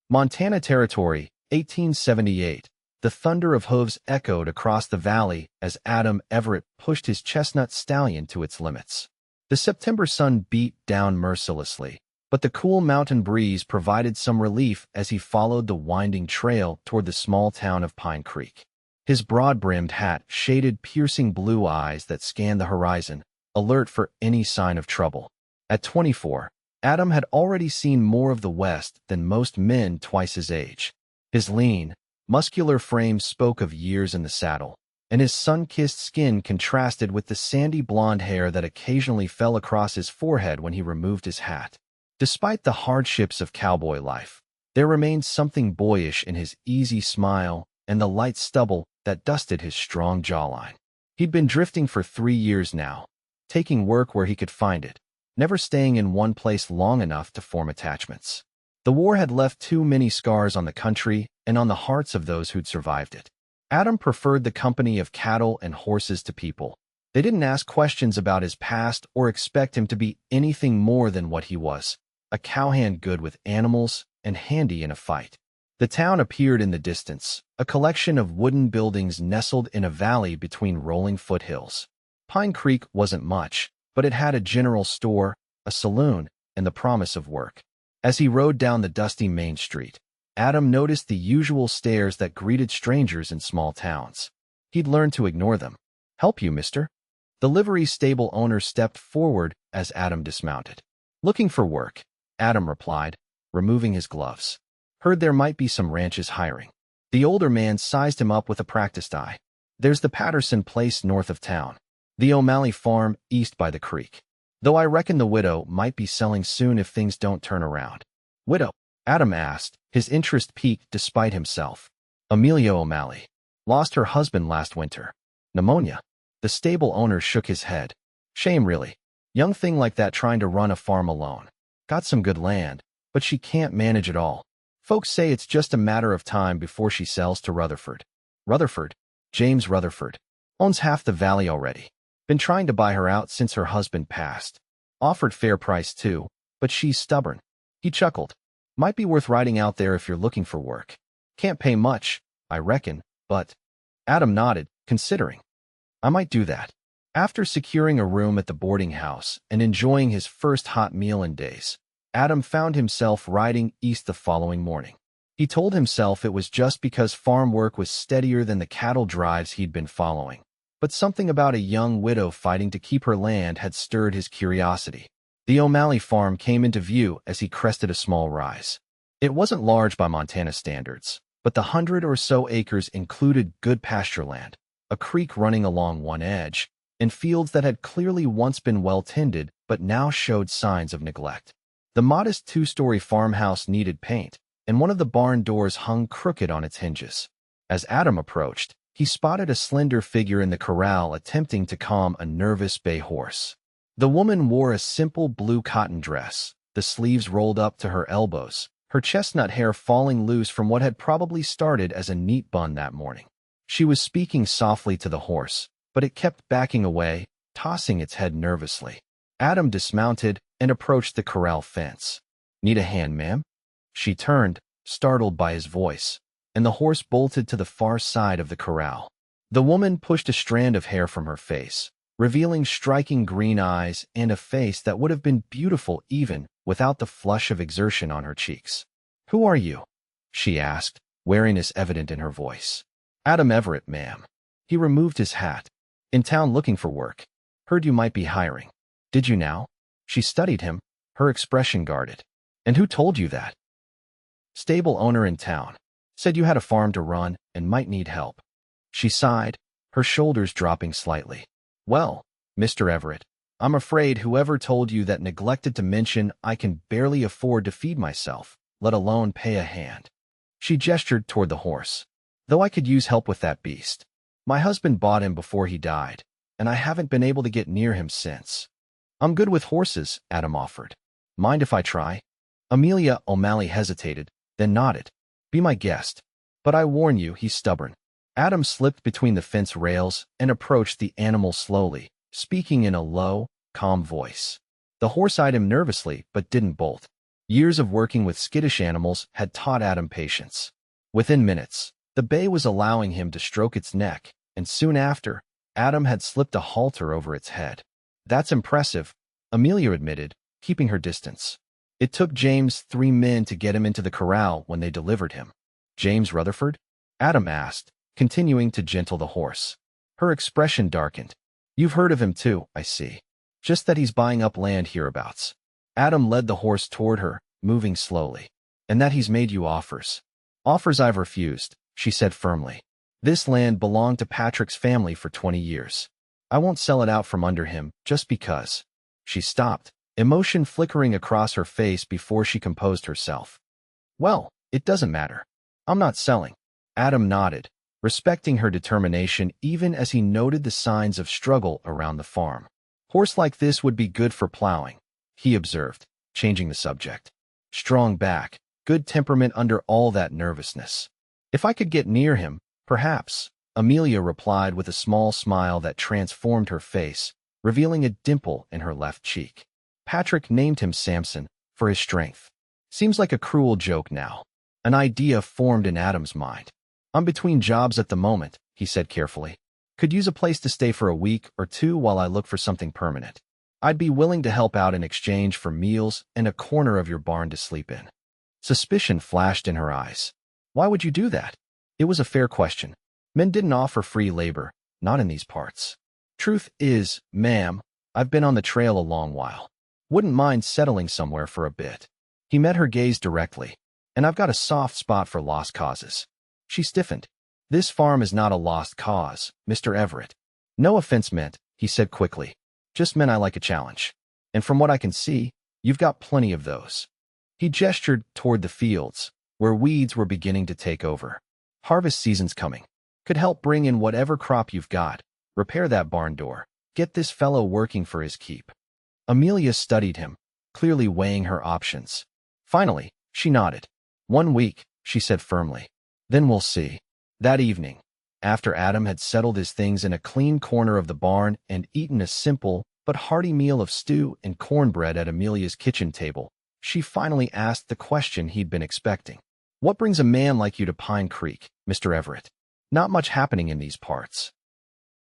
Montana Territory, 1878. The thunder of hooves echoed across the valley as Adam Everett pushed his chestnut stallion to its limits. The September sun beat down mercilessly, but the cool mountain breeze provided some relief as he followed the winding trail toward the small town of Pine Creek. His broad-brimmed hat shaded piercing blue eyes that scanned the horizon, alert for any sign of trouble. At 24, Adam had already seen more of the West than most men twice his age. His lean, muscular frame spoke of years in the saddle, and his sun-kissed skin contrasted with the sandy blonde hair that occasionally fell across his forehead when he removed his hat. Despite the hardships of cowboy life, there remained something boyish in his easy smile and the light stubble that dusted his strong jawline. He'd been drifting for 3 years now, taking work where he could find it, never staying in one place long enough to form attachments. The war had left too many scars on the country and on the hearts of those who'd survived it. Adam preferred the company of cattle and horses to people. They didn't ask questions about his past or expect him to be anything more than what he was, a cowhand good with animals and handy in a fight. The town appeared in the distance, a collection of wooden buildings nestled in a valley between rolling foothills. Pine Creek wasn't much, but it had a general store, a saloon, and the promise of work. As he rode down the dusty main street, Adam noticed the usual stares that greeted strangers in small towns. He'd learned to ignore them. "Help you, mister?" The livery stable owner stepped forward as Adam dismounted. "Looking for work," Adam replied, removing his gloves. "Heard there might be some ranches hiring." The older man sized him up with a practiced eye. "There's the Patterson place north of town. The O'Malley farm east by the creek. Though I reckon the widow might be selling soon if things don't turn around." "Widow?" Adam asked, his interest piqued despite himself. "Amelia O'Malley. Lost her husband last winter. Pneumonia." The stable owner shook his head. "Shame, really. Young thing like that trying to run a farm alone. Got some good land, but she can't manage it all. Folks say it's just a matter of time before she sells to Rutherford." "Rutherford?" "James Rutherford. Owns half the valley already. Been trying to buy her out since her husband passed. Offered fair price too, but she's stubborn." He chuckled. "Might be worth riding out there if you're looking for work. Can't pay much, I reckon, but—" Adam nodded, considering. "I might do that." After securing a room at the boarding house and enjoying his first hot meal in days, Adam found himself riding east the following morning. He told himself it was just because farm work was steadier than the cattle drives he'd been following. But something about a young widow fighting to keep her land had stirred his curiosity. The O'Malley farm came into view as he crested a small rise. It wasn't large by Montana standards, but the 100 or so acres included good pasture land, a creek running along one edge, and fields that had clearly once been well tended but now showed signs of neglect. The modest 2-story farmhouse needed paint, and one of the barn doors hung crooked on its hinges. As Adam approached, he spotted a slender figure in the corral attempting to calm a nervous bay horse. The woman wore a simple blue cotton dress, the sleeves rolled up to her elbows, her chestnut hair falling loose from what had probably started as a neat bun that morning. She was speaking softly to the horse, but it kept backing away, tossing its head nervously. Adam dismounted and approached the corral fence. "Need a hand, ma'am?" She turned, startled by his voice, and the horse bolted to the far side of the corral. The woman pushed a strand of hair from her face, revealing striking green eyes and a face that would have been beautiful even without the flush of exertion on her cheeks. "Who are you?" she asked, wariness evident in her voice. "Adam Everett, ma'am." He removed his hat. "In town looking for work. Heard you might be hiring." "Did you now?" She studied him, her expression guarded. "And who told you that?" "Stable owner in town. Said you had a farm to run and might need help." She sighed, her shoulders dropping slightly. "Well, Mr. Everett, I'm afraid whoever told you that neglected to mention I can barely afford to feed myself, let alone pay a hand." She gestured toward the horse. "Though I could use help with that beast. My husband bought him before he died, and I haven't been able to get near him since." "I'm good with horses," Adam offered. "Mind if I try?" Amelia O'Malley hesitated, then nodded. "Be my guest. But I warn you, he's stubborn." Adam slipped between the fence rails and approached the animal slowly, speaking in a low, calm voice. The horse eyed him nervously but didn't bolt. Years of working with skittish animals had taught Adam patience. Within minutes, the bay was allowing him to stroke its neck, and soon after, Adam had slipped a halter over its head. "That's impressive," Amelia admitted, keeping her distance. "It took James 3 men to get him into the corral when they delivered him." "James Rutherford?" Adam asked, continuing to gentle the horse. Her expression darkened. "You've heard of him too, I see. Just that he's buying up land hereabouts." Adam led the horse toward her, moving slowly. "And that he's made you offers." "Offers I've refused," she said firmly. "This land belonged to Patrick's family for 20 years. I won't sell it out from under him just because." She stopped, emotion flickering across her face before she composed herself. "Well, it doesn't matter. I'm not selling." Adam nodded, respecting her determination even as he noted the signs of struggle around the farm. "Horse like this would be good for plowing," he observed, changing the subject. "Strong back, good temperament under all that nervousness." "If I could get near him, perhaps," Amelia replied with a small smile that transformed her face, revealing a dimple in her left cheek. "Patrick named him Samson for his strength." Seems like a cruel joke now. An idea formed in Adam's mind. "I'm between jobs at the moment," he said carefully. "Could use a place to stay for a week or two while I look for something permanent. I'd be willing to help out in exchange for meals and a corner of your barn to sleep in." Suspicion flashed in her eyes. "Why would you do that?" It was a fair question. Men didn't offer free labor, not in these parts. "Truth is, ma'am, I've been on the trail a long while. Wouldn't mind settling somewhere for a bit." He met her gaze directly. "And I've got a soft spot for lost causes." She stiffened. "This farm is not a lost cause, Mr. Everett." "No offense meant," he said quickly. "Just meant I like a challenge. And from what I can see, you've got plenty of those." He gestured toward the fields, where weeds were beginning to take over. "Harvest season's coming. Could help bring in whatever crop you've got. Repair that barn door. Get this fellow working for his keep." Amelia studied him, clearly weighing her options. Finally, she nodded. "1 week," she said firmly. "Then we'll see." That evening, after Adam had settled his things in a clean corner of the barn and eaten a simple but hearty meal of stew and cornbread at Amelia's kitchen table, she finally asked the question he'd been expecting. "What brings a man like you to Pine Creek, Mr. Everett? Not much happening in these parts."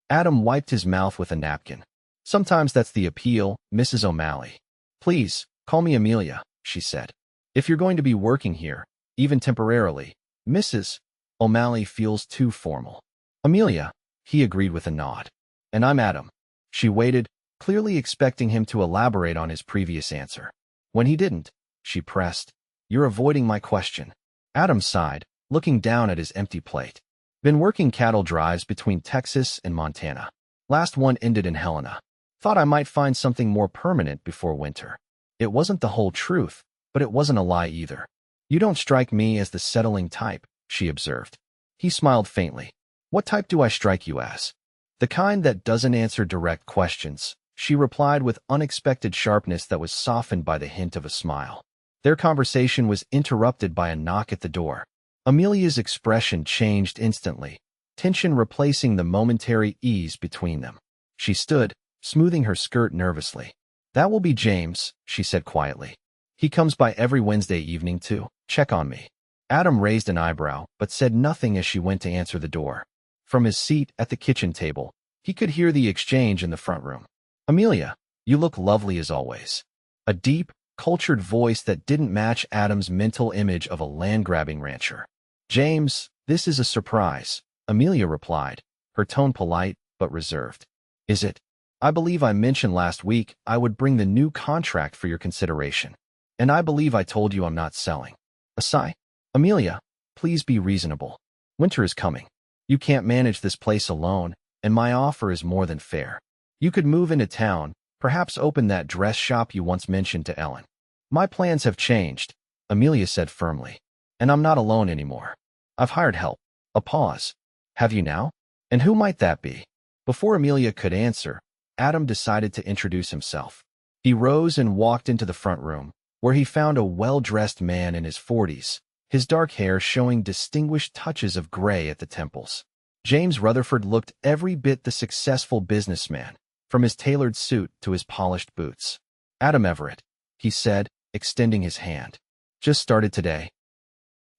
Adam wiped his mouth with a napkin. "Sometimes that's the appeal, Mrs. O'Malley." "Please, call me Amelia," she said. "If you're going to be working here, even temporarily, Mrs. O'Malley feels too formal." "Amelia," he agreed with a nod. "And I'm Adam." She waited, clearly expecting him to elaborate on his previous answer. When he didn't, she pressed, "You're avoiding my question." Adam sighed, looking down at his empty plate. "Been working cattle drives between Texas and Montana. Last one ended in Helena. Thought I might find something more permanent before winter." It wasn't the whole truth, but it wasn't a lie either. "You don't strike me as the settling type," she observed. He smiled faintly. "What type do I strike you as?" "The kind that doesn't answer direct questions," she replied with unexpected sharpness that was softened by the hint of a smile. Their conversation was interrupted by a knock at the door. Amelia's expression changed instantly, tension replacing the momentary ease between them. She stood, smoothing her skirt nervously. "That will be James," she said quietly. "He comes by every Wednesday evening to check on me." Adam raised an eyebrow, but said nothing as she went to answer the door. From his seat at the kitchen table, he could hear the exchange in the front room. "Amelia, you look lovely as always." A deep, cultured voice that didn't match Adam's mental image of a land-grabbing rancher. "James, this is a surprise," Amelia replied, her tone polite but reserved. "Is it? I believe I mentioned last week I would bring the new contract for your consideration. And I believe I told you I'm not selling." A sigh. "Amelia, please be reasonable. Winter is coming. You can't manage this place alone, and my offer is more than fair. You could move into town, perhaps open that dress shop you once mentioned to Ellen." "My plans have changed," Amelia said firmly. "And I'm not alone anymore. I've hired help." A pause. "Have you now? And who might that be?" Before Amelia could answer, Adam decided to introduce himself. He rose and walked into the front room, where he found a well-dressed man in his 40s, his dark hair showing distinguished touches of gray at the temples. James Rutherford looked every bit the successful businessman, from his tailored suit to his polished boots. "Adam Everett," he said, extending his hand. Just started today.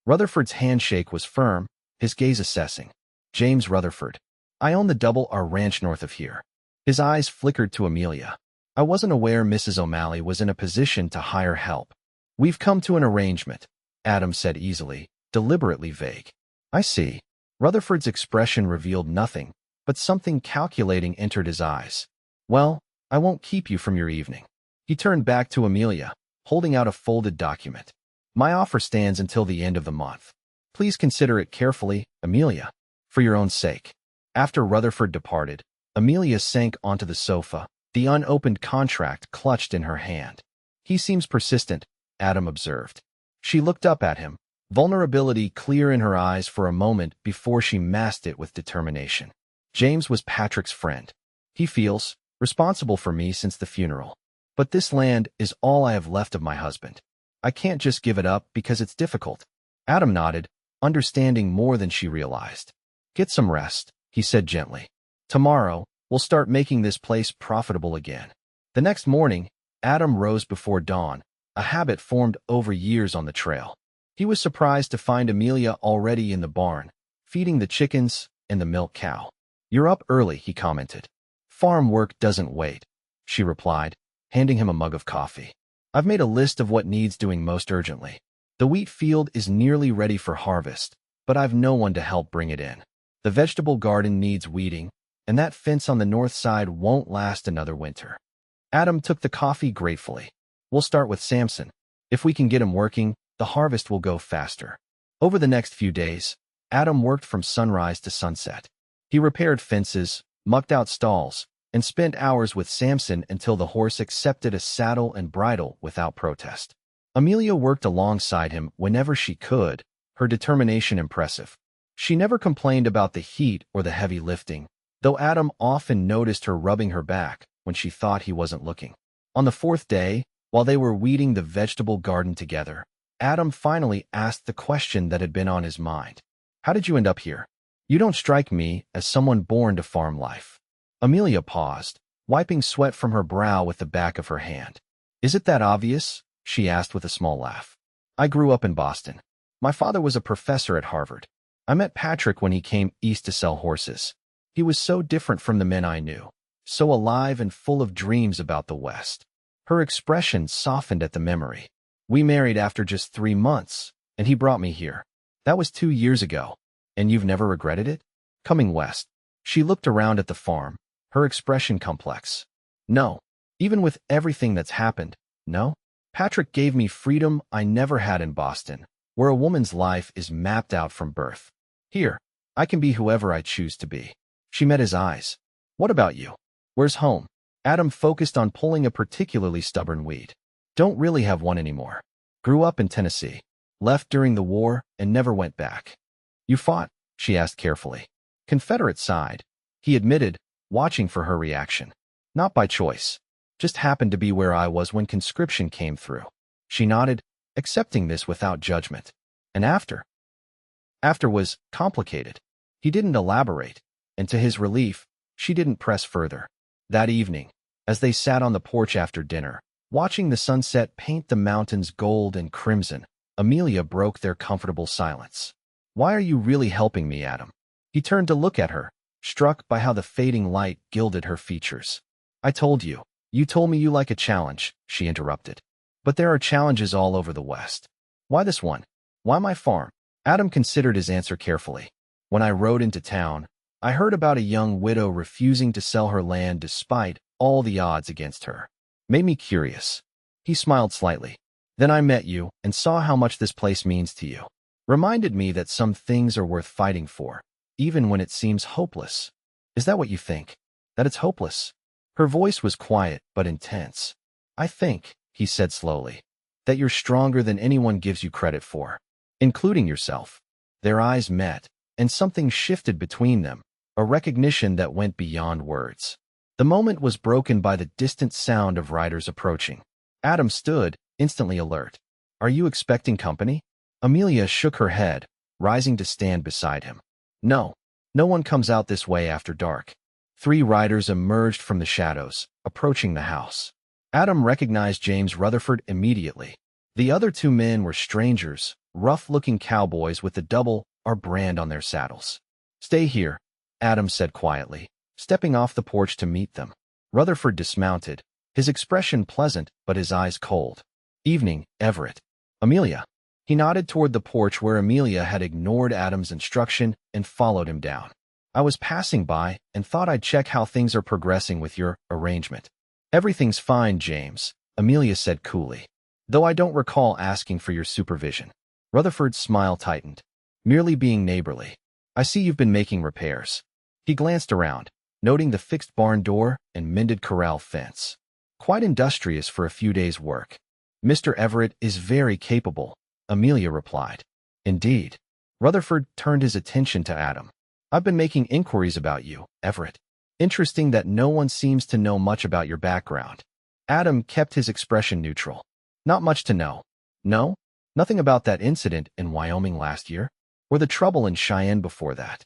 Rutherford's handshake was firm, his gaze assessing. James Rutherford. I own the Double R Ranch north of here. His eyes flickered to Amelia. I wasn't aware Mrs. O'Malley was in a position to hire help. We've come to an arrangement, Adam said easily, deliberately vague. I see. Rutherford's expression revealed nothing, but something calculating entered his eyes. Well, I won't keep you from your evening. He turned back to Amelia, holding out a folded document. My offer stands until the end of the month. Please consider it carefully, Amelia, for your own sake. After Rutherford departed, Amelia sank onto the sofa, the unopened contract clutched in her hand. He seems persistent, Adam observed. She looked up at him, vulnerability clear in her eyes for a moment before she masked it with determination. James was Patrick's friend. He feels responsible for me since the funeral. But this land is all I have left of my husband. I can't just give it up because it's difficult. Adam nodded, understanding more than she realized. Get some rest, he said gently. Tomorrow, we'll start making this place profitable again. The next morning, Adam rose before dawn, a habit formed over years on the trail. He was surprised to find Amelia already in the barn, feeding the chickens and the milk cow. You're up early, he commented. Farm work doesn't wait, she replied, handing him a mug of coffee. I've made a list of what needs doing most urgently. The wheat field is nearly ready for harvest, but I've no one to help bring it in. The vegetable garden needs weeding, and that fence on the north side won't last another winter. Adam took the coffee gratefully. We'll start with Samson. If we can get him working, the harvest will go faster. Over the next few days, Adam worked from sunrise to sunset. He repaired fences, mucked out stalls, and spent hours with Samson until the horse accepted a saddle and bridle without protest. Amelia worked alongside him whenever she could, her determination impressive. She never complained about the heat or the heavy lifting, though Adam often noticed her rubbing her back when she thought he wasn't looking. On the fourth day, while they were weeding the vegetable garden together, Adam finally asked the question that had been on his mind. How did you end up here? You don't strike me as someone born to farm life. Amelia paused, wiping sweat from her brow with the back of her hand. Is it that obvious? She asked with a small laugh. I grew up in Boston. My father was a professor at Harvard. I met Patrick when he came east to sell horses. He was so different from the men I knew, so alive and full of dreams about the West. Her expression softened at the memory. We married after just 3 months, and he brought me here. That was 2 years ago. And you've never regretted it? Coming west. She looked around at the farm, her expression complex. No. Even with everything that's happened, no. Patrick gave me freedom I never had in Boston, where a woman's life is mapped out from birth. Here, I can be whoever I choose to be. She met his eyes. What about you? Where's home? Adam focused on pulling a particularly stubborn weed. Don't really have one anymore. Grew up in Tennessee. Left during the war and never went back. You fought? She asked carefully. Confederate side, he admitted, watching for her reaction. Not by choice. Just happened to be where I was when conscription came through. She nodded, accepting this without judgment. And after? After was complicated. He didn't elaborate, and to his relief, she didn't press further. That evening, as they sat on the porch after dinner, watching the sunset paint the mountains gold and crimson, Amelia broke their comfortable silence. Why are you really helping me, Adam? He turned to look at her, struck by how the fading light gilded her features. I told you. You told me you like a challenge, she interrupted. But there are challenges all over the West. Why this one? Why my farm? Adam considered his answer carefully. When I rode into town, I heard about a young widow refusing to sell her land despite all the odds against her. Made me curious. He smiled slightly. Then I met you and saw how much this place means to you. Reminded me that some things are worth fighting for, even when it seems hopeless. Is that what you think? That it's hopeless? Her voice was quiet but intense. I think, he said slowly, that you're stronger than anyone gives you credit for, including yourself. Their eyes met, and something shifted between them, a recognition that went beyond words. The moment was broken by the distant sound of riders approaching. Adam stood, instantly alert. Are you expecting company? Amelia shook her head, rising to stand beside him. No, no one comes out this way after dark. 3 riders emerged from the shadows, approaching the house. Adam recognized James Rutherford immediately. The other two men were strangers, rough-looking cowboys with the double R brand on their saddles. "Stay here," Adam said quietly, stepping off the porch to meet them. Rutherford dismounted, his expression pleasant but his eyes cold. "Evening, Everett." "Amelia." He nodded toward the porch where Amelia had ignored Adam's instruction and followed him down. "I was passing by and thought I'd check how things are progressing with your arrangement." "Everything's fine, James," Amelia said coolly, "though I don't recall asking for your supervision." Rutherford's smile tightened. "Merely being neighborly. I see you've been making repairs." He glanced around, noting the fixed barn door and mended corral fence. "Quite industrious for a few days' work." "Mr. Everett is very capable," Amelia replied. "Indeed." Rutherford turned his attention to Adam. "I've been making inquiries about you, Everett. Interesting that no one seems to know much about your background." Adam kept his expression neutral. "Not much to know." "No? Nothing about that incident in Wyoming last year? Or the trouble in Cheyenne before that?"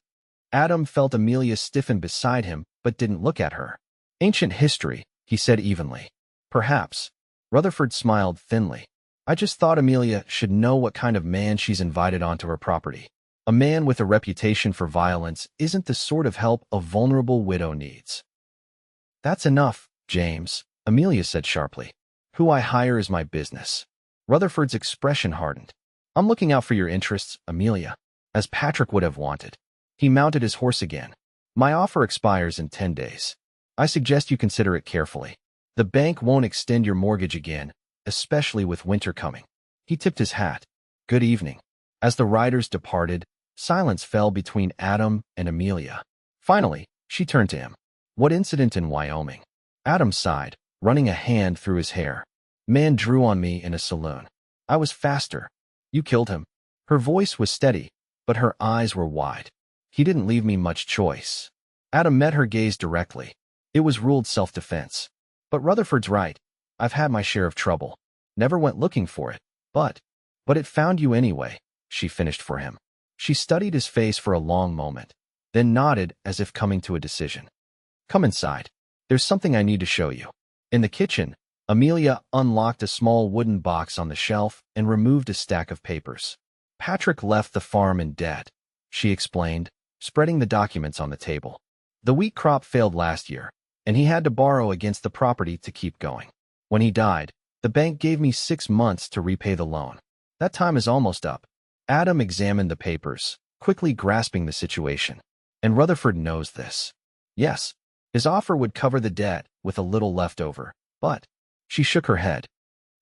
Adam felt Amelia stiffen beside him, but didn't look at her. "Ancient history," he said evenly. "Perhaps." Rutherford smiled thinly. "I just thought Amelia should know what kind of man she's invited onto her property. A man with a reputation for violence isn't the sort of help a vulnerable widow needs." "That's enough, James," Amelia said sharply. "Who I hire is my business." Rutherford's expression hardened. "I'm looking out for your interests, Amelia, as Patrick would have wanted." He mounted his horse again. "My offer expires in 10 days. I suggest you consider it carefully. The bank won't extend your mortgage again, especially with winter coming." He tipped his hat. "Good evening." As the riders departed, silence fell between Adam and Amelia. Finally, she turned to him. "What incident in Wyoming?" Adam sighed, running a hand through his hair. "Man drew on me in a saloon. I was faster." "You killed him?" Her voice was steady, but her eyes were wide. "He didn't leave me much choice." Adam met her gaze directly. "It was ruled self-defense." "But Rutherford's right. I've had my share of trouble. Never went looking for it. But it found you anyway," she finished for him. She studied his face for a long moment, then nodded as if coming to a decision. "Come inside. There's something I need to show you." In the kitchen, Amelia unlocked a small wooden box on the shelf and removed a stack of papers. "Patrick left the farm in debt," she explained, spreading the documents on the table. "The wheat crop failed last year, and he had to borrow against the property to keep going. When he died, the bank gave me 6 months to repay the loan. That time is almost up." Adam examined the papers, quickly grasping the situation. "And Rutherford knows this." "Yes. His offer would cover the debt with a little left over, but—" She shook her head.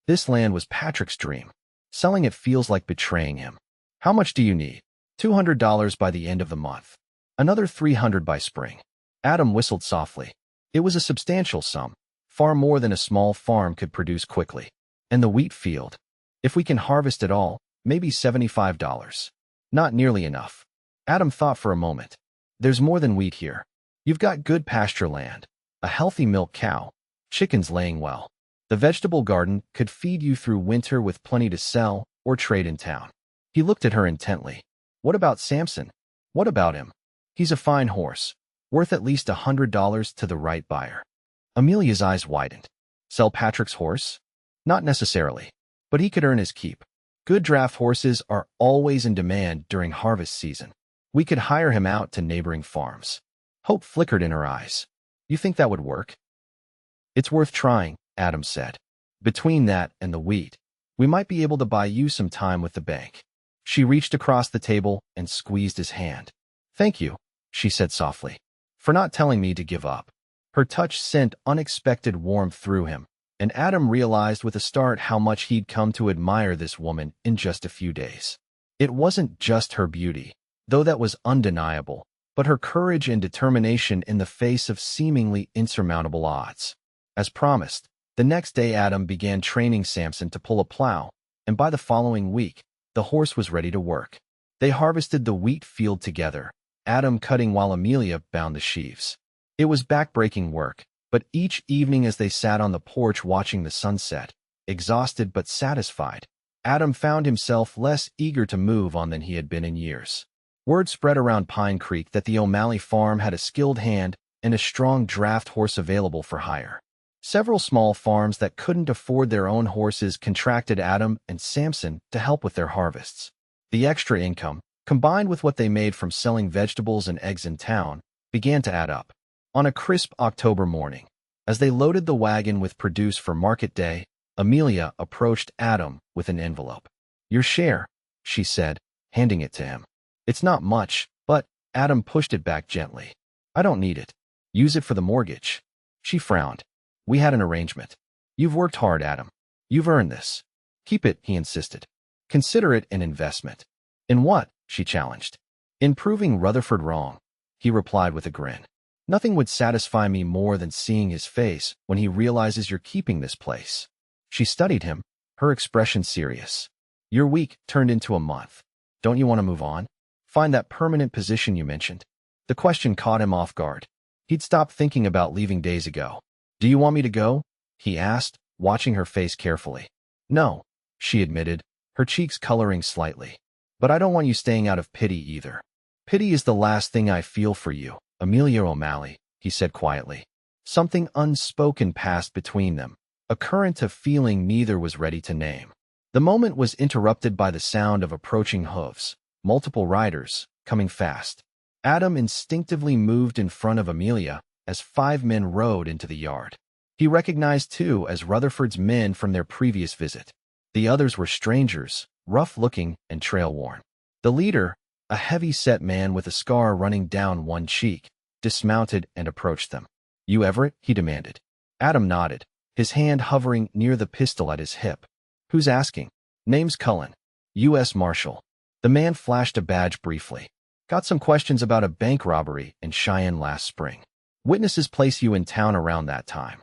"This land was Patrick's dream. Selling it feels like betraying him." "How much do you need?" $200 by the end of the month. Another $300 by spring." Adam whistled softly. It was a substantial sum, far more than a small farm could produce quickly. "And the wheat field? If we can harvest it all, maybe $75. Not nearly enough." Adam thought for a moment. "There's more than wheat here. You've got good pasture land, a healthy milk cow, chickens laying well. The vegetable garden could feed you through winter with plenty to sell or trade in town." He looked at her intently. "What about Samson?" "What about him?" "He's a fine horse, worth at least $100 to the right buyer." Amelia's eyes widened. "Sell Patrick's horse?" "Not necessarily, but he could earn his keep. Good draft horses are always in demand during harvest season. We could hire him out to neighboring farms." Hope flickered in her eyes. "You think that would work?" "It's worth trying," Adam said. "Between that and the wheat, we might be able to buy you some time with the bank." She reached across the table and squeezed his hand. "Thank you," she said softly, "for not telling me to give up." Her touch sent unexpected warmth through him, and Adam realized with a start how much he'd come to admire this woman in just a few days. It wasn't just her beauty, though that was undeniable, but her courage and determination in the face of seemingly insurmountable odds. As promised, the next day Adam began training Samson to pull a plow, and by the following week, the horse was ready to work. They harvested the wheat field together, Adam cutting while Amelia bound the sheaves. It was back-breaking work, but each evening as they sat on the porch watching the sunset, exhausted but satisfied, Adam found himself less eager to move on than he had been in years. Word spread around Pine Creek that the O'Malley farm had a skilled hand and a strong draft horse available for hire. Several small farms that couldn't afford their own horses contracted Adam and Samson to help with their harvests. The extra income, combined with what they made from selling vegetables and eggs in town, began to add up. On a crisp October morning, as they loaded the wagon with produce for market day, Amelia approached Adam with an envelope. "Your share," she said, handing it to him. "It's not much, but—" Adam pushed it back gently. "I don't need it. Use it for the mortgage." She frowned. "We had an arrangement. You've worked hard, Adam. You've earned this. Keep it," he insisted. "Consider it an investment." "In what?" she challenged. "In proving Rutherford wrong," he replied with a grin. "Nothing would satisfy me more than seeing his face when he realizes you're keeping this place." She studied him, her expression serious. "Your week turned into a month. Don't you want to move on? Find that permanent position you mentioned?" The question caught him off guard. He'd stopped thinking about leaving days ago. "Do you want me to go?" he asked, watching her face carefully. "No," she admitted, her cheeks coloring slightly. "But I don't want you staying out of pity either." "Pity is the last thing I feel for you, Amelia O'Malley," he said quietly. Something unspoken passed between them, a current of feeling neither was ready to name. The moment was interrupted by the sound of approaching hooves, multiple riders, coming fast. Adam instinctively moved in front of Amelia as 5 men rode into the yard. He recognized 2 as Rutherford's men from their previous visit. The others were strangers, rough-looking and trail-worn. The leader, a heavy-set man with a scar running down one cheek, dismounted and approached them. "You Everett?" he demanded. Adam nodded, his hand hovering near the pistol at his hip. "Who's asking?" "Name's Cullen, U.S. Marshal." The man flashed a badge briefly. "Got some questions about a bank robbery in Cheyenne last spring. Witnesses place you in town around that time."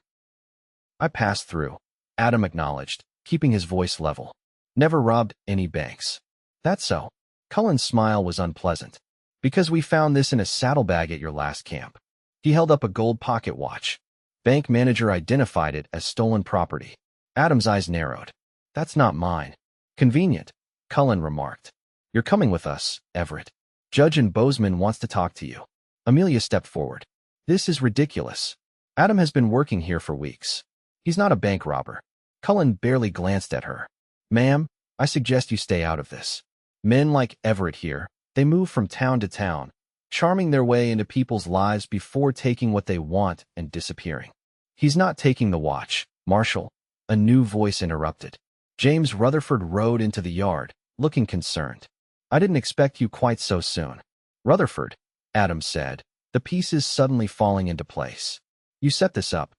"I passed through," Adam acknowledged, keeping his voice level. "Never robbed any banks." "That's so." Cullen's smile was unpleasant. "Because we found this in a saddlebag at your last camp." He held up a gold pocket watch. Bank manager identified it as stolen property. Adam's eyes narrowed. "That's not mine." "Convenient," Cullen remarked. "You're coming with us, Everett. Judge and Bozeman wants to talk to you." Amelia stepped forward. "This is ridiculous. Adam has been working here for weeks. He's not a bank robber." Cullen barely glanced at her. "Ma'am, I suggest you stay out of this. Men like Everett here, they move from town to town, charming their way into people's lives before taking what they want and disappearing." "He's not taking the watch, Marshal," a new voice interrupted. James Rutherford rode into the yard, looking concerned. "I didn't expect you quite so soon." "Rutherford," Adam said, the pieces suddenly falling into place. "You set this up."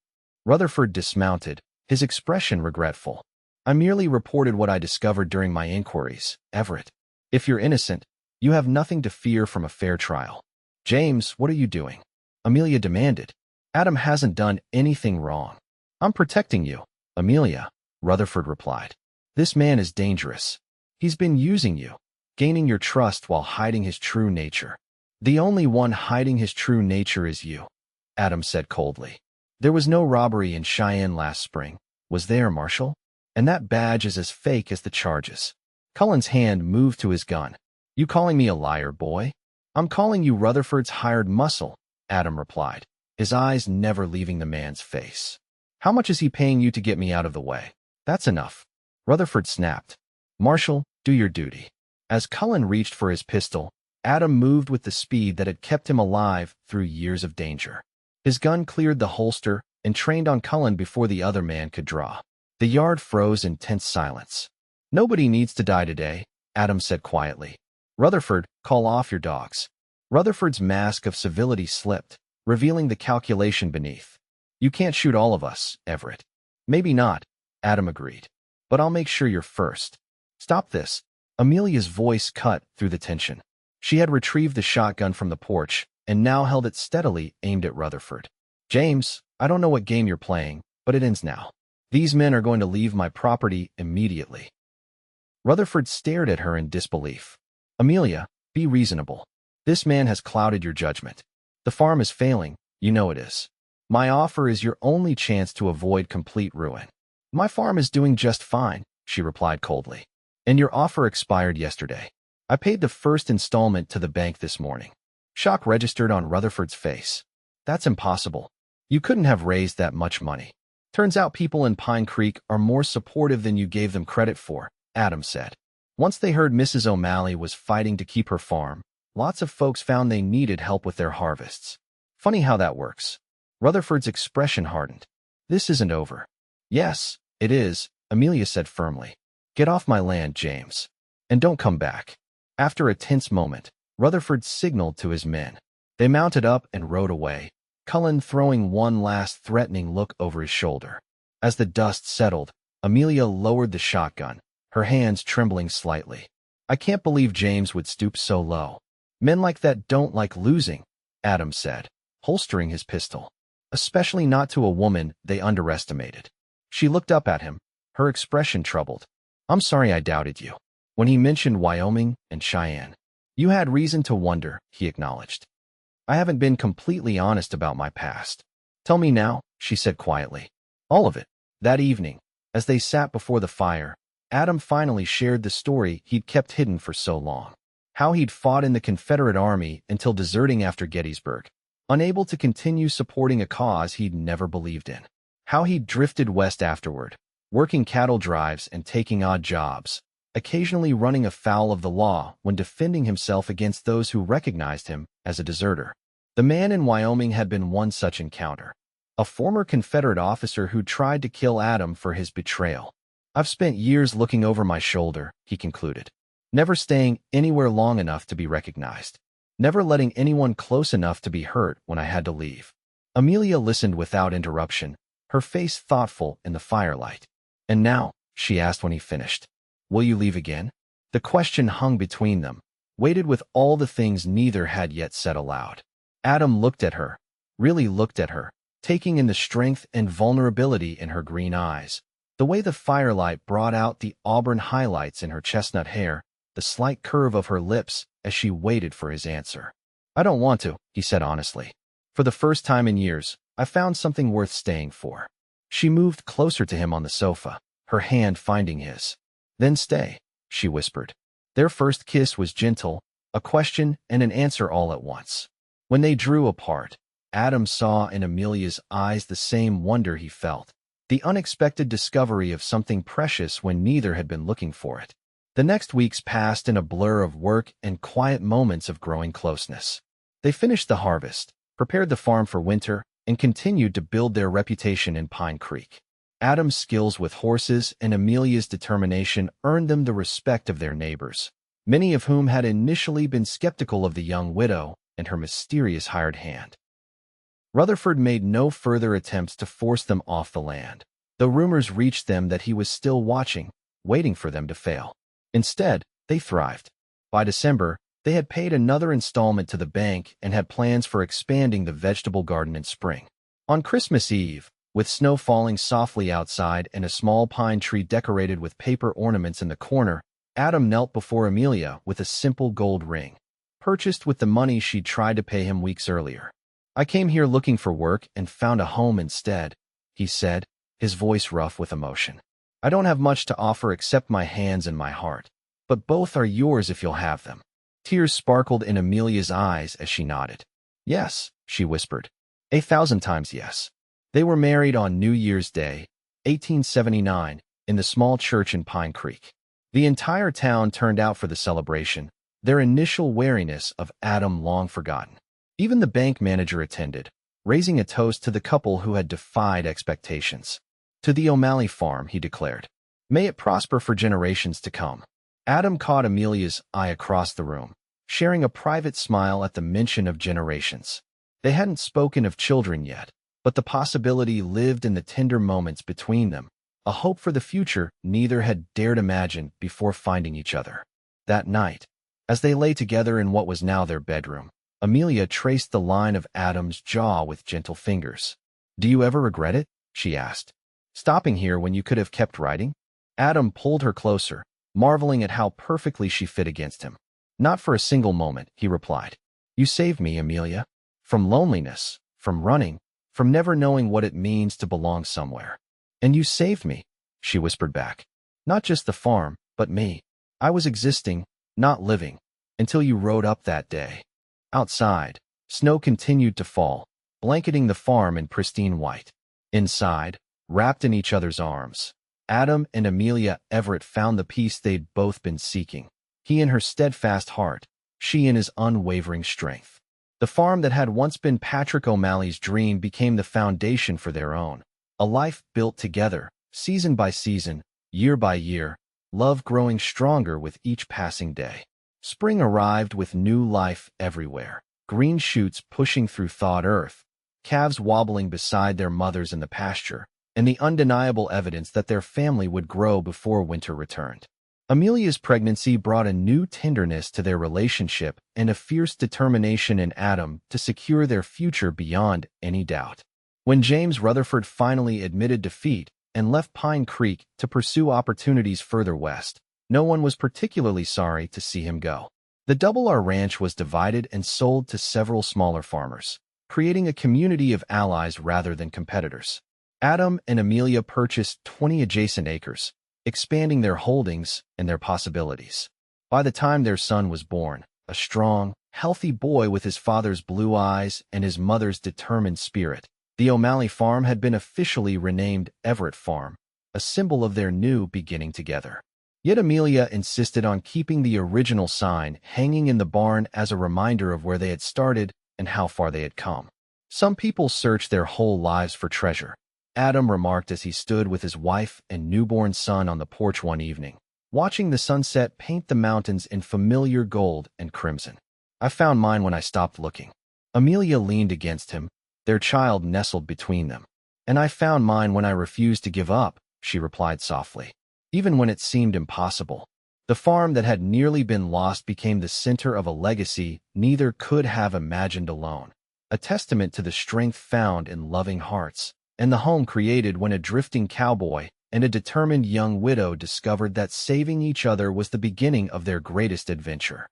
Rutherford dismounted, his expression regretful. "I merely reported what I discovered during my inquiries, Everett. If you're innocent, you have nothing to fear from a fair trial." "James, what are you doing?" Amelia demanded. "Adam hasn't done anything wrong." "I'm protecting you, Amelia," Rutherford replied. "This man is dangerous. He's been using you, gaining your trust while hiding his true nature." "The only one hiding his true nature is you," Adam said coldly. "There was no robbery in Cheyenne last spring, was there, Marshal? And that badge is as fake as the charges." Cullen's hand moved to his gun. "You calling me a liar, boy?" "I'm calling you Rutherford's hired muscle," Adam replied, his eyes never leaving the man's face. "How much is he paying you to get me out of the way?" "That's enough," Rutherford snapped. "Marshal, do your duty." As Cullen reached for his pistol, Adam moved with the speed that had kept him alive through years of danger. His gun cleared the holster and trained on Cullen before the other man could draw. The yard froze in tense silence. "Nobody needs to die today," Adam said quietly. "Rutherford, call off your dogs." Rutherford's mask of civility slipped, revealing the calculation beneath. "You can't shoot all of us, Everett." "Maybe not," Adam agreed. "But I'll make sure you're first." "Stop this." Amelia's voice cut through the tension. She had retrieved the shotgun from the porch and now held it steadily aimed at Rutherford. "James, I don't know what game you're playing, but it ends now. These men are going to leave my property immediately." Rutherford stared at her in disbelief. "Amelia, be reasonable. This man has clouded your judgment. The farm is failing, you know it is. My offer is your only chance to avoid complete ruin." "My farm is doing just fine," she replied coldly. "And your offer expired yesterday. I paid the first installment to the bank this morning." Shock registered on Rutherford's face. "That's impossible. You couldn't have raised that much money." Turns out people in Pine Creek are more supportive than you gave them credit for, Adam said. Once they heard Mrs. O'Malley was fighting to keep her farm, lots of folks found they needed help with their harvests. Funny how that works. Rutherford's expression hardened. This isn't over. Yes, it is, Amelia said firmly. Get off my land, James. And don't come back. After a tense moment, Rutherford signaled to his men. They mounted up and rode away, Cullen throwing one last threatening look over his shoulder. As the dust settled, Amelia lowered the shotgun, her hands trembling slightly. I can't believe James would stoop so low. Men like that don't like losing, Adam said, holstering his pistol. Especially not to a woman they underestimated. She looked up at him, her expression troubled. I'm sorry I doubted you. When he mentioned Wyoming and Cheyenne, you had reason to wonder, he acknowledged. I haven't been completely honest about my past. Tell me now, she said quietly. All of it. That evening, as they sat before the fire, Adam finally shared the story he'd kept hidden for so long. How he'd fought in the Confederate Army until deserting after Gettysburg, unable to continue supporting a cause he'd never believed in. How he'd drifted west afterward, working cattle drives and taking odd jobs, occasionally running afoul of the law when defending himself against those who recognized him as a deserter. The man in Wyoming had been one such encounter. A former Confederate officer who tried to kill Adam for his betrayal. I've spent years looking over my shoulder, he concluded, never staying anywhere long enough to be recognized, never letting anyone close enough to be hurt when I had to leave. Amelia listened without interruption, her face thoughtful in the firelight. And now, she asked when he finished, will you leave again? The question hung between them, weighted with all the things neither had yet said aloud. Adam looked at her, really looked at her, taking in the strength and vulnerability in her green eyes. The way the firelight brought out the auburn highlights in her chestnut hair, the slight curve of her lips as she waited for his answer. I don't want to, he said honestly. For the first time in years, I found something worth staying for. She moved closer to him on the sofa, her hand finding his. Then stay, she whispered. Their first kiss was gentle, a question and an answer all at once. When they drew apart, Adam saw in Amelia's eyes the same wonder he felt. The unexpected discovery of something precious when neither had been looking for it. The next weeks passed in a blur of work and quiet moments of growing closeness. They finished the harvest, prepared the farm for winter, and continued to build their reputation in Pine Creek. Adam's skills with horses and Amelia's determination earned them the respect of their neighbors, many of whom had initially been skeptical of the young widow and her mysterious hired hand. Rutherford made no further attempts to force them off the land, though rumors reached them that he was still watching, waiting for them to fail. Instead, they thrived. By December, they had paid another installment to the bank and had plans for expanding the vegetable garden in spring. On Christmas Eve, with snow falling softly outside and a small pine tree decorated with paper ornaments in the corner, Adam knelt before Amelia with a simple gold ring, purchased with the money she'd tried to pay him weeks earlier. I came here looking for work and found a home instead, he said, his voice rough with emotion. I don't have much to offer except my hands and my heart, but both are yours if you'll have them. Tears sparkled in Amelia's eyes as she nodded. Yes, she whispered. 1,000 times yes. They were married on New Year's Day, 1879, in the small church in Pine Creek. The entire town turned out for the celebration, their initial wariness of Adam long forgotten. Even the bank manager attended, raising a toast to the couple who had defied expectations. To the O'Malley farm, he declared. May it prosper for generations to come. Adam caught Amelia's eye across the room, sharing a private smile at the mention of generations. They hadn't spoken of children yet, but the possibility lived in the tender moments between them, a hope for the future neither had dared imagine before finding each other. That night, as they lay together in what was now their bedroom, Amelia traced the line of Adam's jaw with gentle fingers. Do you ever regret it? She asked. Stopping here when you could have kept writing? Adam pulled her closer, marveling at how perfectly she fit against him. Not for a single moment, he replied. You saved me, Amelia. From loneliness, from running, from never knowing what it means to belong somewhere. And you saved me, she whispered back. Not just the farm, but me. I was existing, not living, until you rode up that day. Outside, snow continued to fall, blanketing the farm in pristine white. Inside, wrapped in each other's arms. Adam and Amelia Everett found the peace they'd both been seeking. He in her steadfast heart, she in his unwavering strength. The farm that had once been Patrick O'Malley's dream became the foundation for their own. A life built together, season by season, year by year, love growing stronger with each passing day. Spring arrived with new life everywhere. Green shoots pushing through thawed earth, calves wobbling beside their mothers in the pasture, and the undeniable evidence that their family would grow before winter returned. Amelia's pregnancy brought a new tenderness to their relationship and a fierce determination in Adam to secure their future beyond any doubt. When James Rutherford finally admitted defeat and left Pine Creek to pursue opportunities further west, no one was particularly sorry to see him go. The Double R Ranch was divided and sold to several smaller farmers, creating a community of allies rather than competitors. Adam and Amelia purchased 20 adjacent acres, expanding their holdings and their possibilities. By the time their son was born, a strong, healthy boy with his father's blue eyes and his mother's determined spirit, the O'Malley farm had been officially renamed Everett Farm, a symbol of their new beginning together. Yet Amelia insisted on keeping the original sign hanging in the barn as a reminder of where they had started and how far they had come. Some people search their whole lives for treasure, Adam remarked as he stood with his wife and newborn son on the porch one evening, watching the sunset paint the mountains in familiar gold and crimson. I found mine when I stopped looking. Amelia leaned against him, their child nestled between them. And I found mine when I refused to give up, she replied softly. Even when it seemed impossible. The farm that had nearly been lost became the center of a legacy neither could have imagined alone, a testament to the strength found in loving hearts, and the home created when a drifting cowboy and a determined young widow discovered that saving each other was the beginning of their greatest adventure.